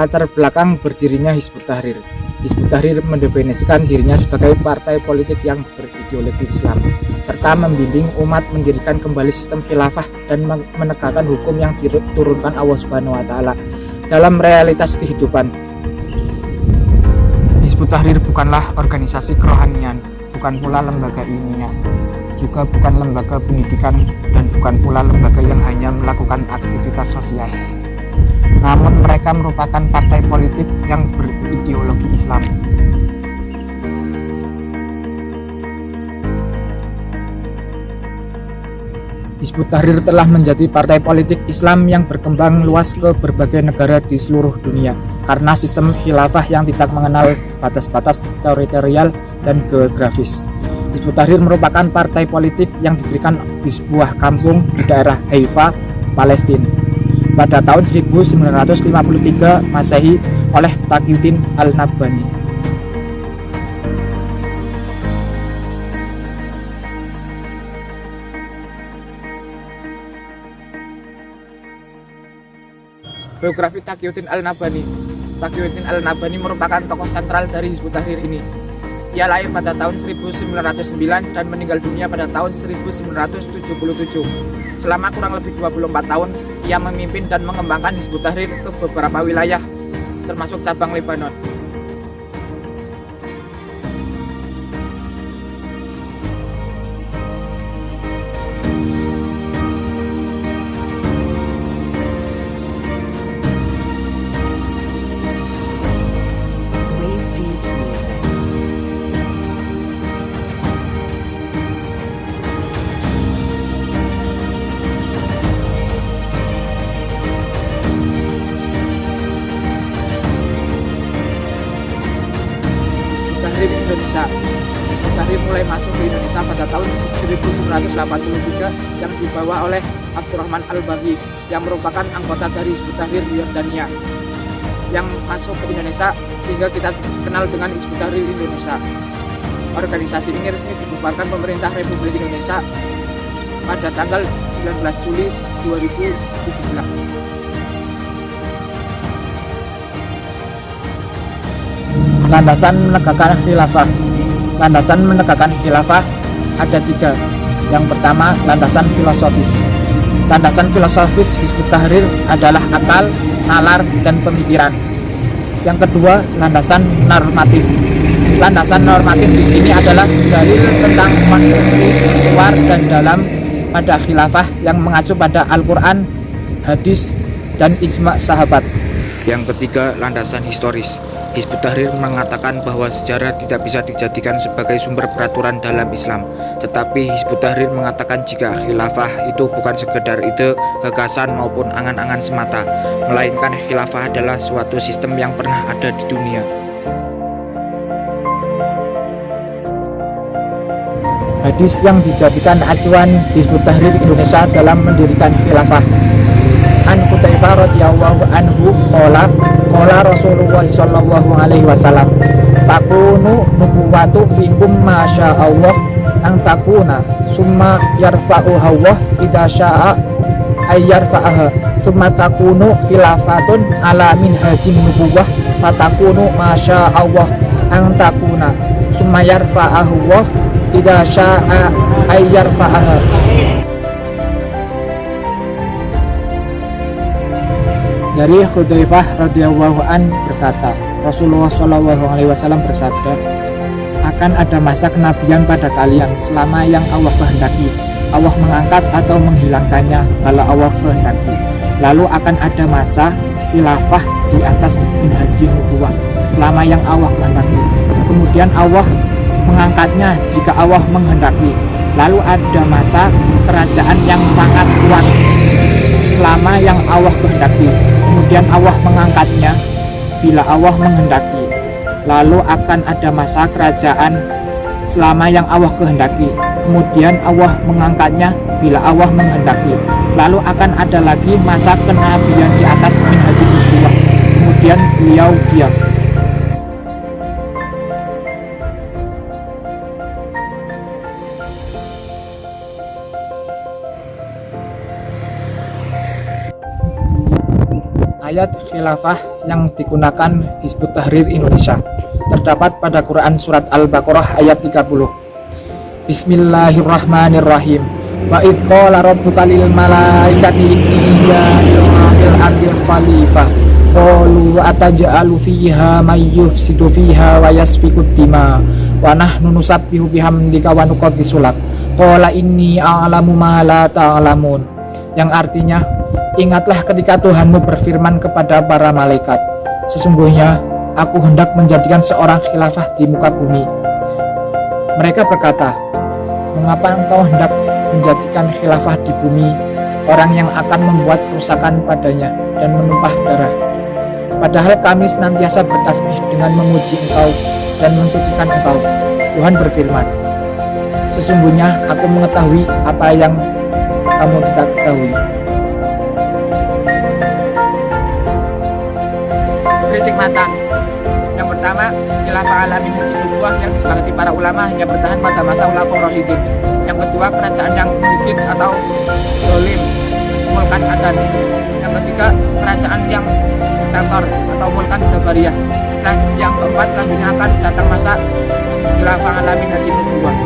latar belakang berdirinya Hizbut Tahrir. Hizbut Tahrir mendefinisikan dirinya sebagai partai politik yang berideologi Islam, serta membimbing umat mendirikan kembali sistem khilafah dan menegakkan hukum yang diturunkan Allah Subhanahu wa Ta'ala dalam realitas kehidupan. Hizbut Tahrir bukanlah organisasi kerohanian, bukan pula lembaga ilmiah, juga bukan lembaga pendidikan, dan bukan pula lembaga yang hanya melakukan aktivitas sosial. Namun mereka merupakan partai politik yang berideologi Islam. Hizbut Tahrir telah menjadi partai politik Islam yang berkembang luas ke berbagai negara di seluruh dunia karena sistem khilafah yang tidak mengenal batas-batas teritorial dan geografis. Hizbut Tahrir merupakan partai politik yang didirikan di sebuah kampung di daerah Haifa, Palestina pada tahun 1953 Masehi oleh Taqiyuddin Al-Nabhani. Biografi Taqiyuddin Al-Nabhani. Taqiyuddin Al-Nabhani merupakan tokoh sentral dari Hizbut Tahrir ini. Ia lahir pada tahun 1909 dan meninggal dunia pada tahun 1977. Selama kurang lebih 24 tahun, ia memimpin dan mengembangkan Hizbut Tahrir ke beberapa wilayah, termasuk cabang Lebanon. Indonesia. Hizbut Tahrir mulai masuk ke Indonesia pada tahun 1983 yang dibawa oleh Abdurrahman Al-Baghi yang merupakan anggota dari Hizbut Tahrir di Yordania yang masuk ke Indonesia sehingga kita kenal dengan Hizbut Tahrir Indonesia. Organisasi ini resmi dibubarkan pemerintah Republik Indonesia pada tanggal 19 Juli 2017. Landasan menegakkan khilafah. Landasan menegakkan khilafah ada 3. Yang pertama, landasan filosofis. Landasan filosofis Hizbut Tahrir adalah akal, nalar, dan pemikiran. Yang kedua, landasan normatif. Landasan normatif di sini adalah dalil tentang konstruksi luar dan dalam pada khilafah yang mengacu pada Al-Quran, hadis, dan ijma' sahabat. Yang ketiga, landasan historis. Hizbut Tahrir mengatakan bahwa sejarah tidak bisa dijadikan sebagai sumber peraturan dalam Islam. Tetapi Hizbut Tahrir mengatakan jika khilafah itu bukan sekedar ide, gagasan maupun angan-angan semata, melainkan khilafah adalah suatu sistem yang pernah ada di dunia. Hadis yang dijadikan acuan Hizbut Tahrir Indonesia dalam mendirikan khilafah. An Hudzaifah radhiyallahu anhu qala Rasulullah sallallahu alaihi wasallam takunu nubuwatu fikum masya Allah ang takuna summa yarfa'u Allah idza syaa ayyarfa'aha summa takunu khilafatun ala minhajin nubuwah fatakunu masya Allah ang takuna summa yarfa'ahu Allah idza syaa ayyarfa'aha. Dari Hudzaifah radhiyallahu an berkata, Rasulullah shallallahu alaihi wasallam bersabda, akan ada masa kenabian pada kalian selama yang Allah kehendaki. Allah mengangkat atau menghilangkannya kalau Allah kehendaki. Lalu akan ada masa khilafah di atas minhajin nubuwah selama yang Allah kehendaki. Kemudian Allah mengangkatnya jika Allah menghendaki. Lalu ada masa kerajaan yang sangat kuat selama yang Allah kehendaki. Kemudian Allah mengangkatnya bila Allah menghendaki. Lalu akan ada masa kerajaan selama yang Allah kehendaki. Kemudian Allah mengangkatnya bila Allah menghendaki. Lalu akan ada lagi masa kenabian di atas minhajul nubuwah. Kemudian beliau diam. Ayat khilafah yang digunakan Hizbut Tahrir Indonesia terdapat pada Quran Surat Al-Baqarah ayat 30. Bismillahirrahmanirrahim. Wa idh qala rabbuka lil malaikati inni ja'ilun fil ardi khalifah qalu ataj'alu fiha may yufsidu fiha wa yasfikud dima wa nahnu nusabbihu bihamdika wa nuqaddisu lak qala inni a'lamu ma la ta'lamun, yang artinya, ingatlah ketika Tuhanmu berfirman kepada para malaikat, sesungguhnya aku hendak menjadikan seorang khilafah di muka bumi. Mereka berkata, mengapa engkau hendak menjadikan khilafah di bumi orang yang akan membuat kerusakan padanya dan menumpah darah? Padahal kami senantiasa bertasbih dengan memuji engkau dan mensucikan engkau. Tuhan berfirman, sesungguhnya aku mengetahui apa yang kamu tidak ketahui. Kritik matang. Yang pertama, khilafah alamin haji nubuwah yang disepakati para ulama hanya bertahan pada masa Khulafaur Rasyidin. Yang kedua, kerajaan yang sedikit atau zalim, mulkan adan. Yang ketiga, kerajaan yang diktator atau mulkan jabariyah. Yang keempat, selanjutnya akan datang masa khilafah alamin haji nubuwah.